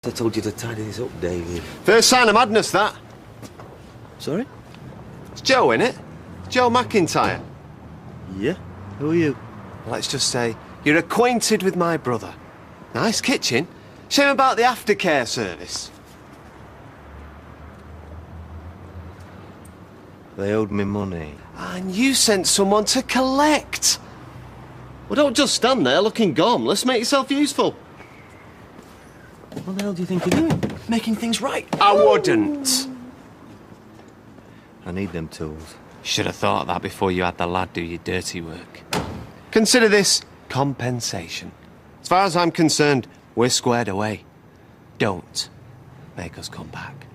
I told you to tidy this up, David. First sign of madness, that. Sorry? It's Joe, innit? Joe McIntyre. Yeah? Who are you? Let's just say you're acquainted with my brother. Nice kitchen. Shame about the aftercare service. They owed me money. And you sent someone to collect. Well, don't just stand there looking gormless. Make yourself useful. What the hell do you think you're doing? Making things right. I wouldn't. I need them tools. Should have thought of that before you had the lad do your dirty work. Consider this compensation. As far as I'm concerned, we're squared away. Don't make us come back.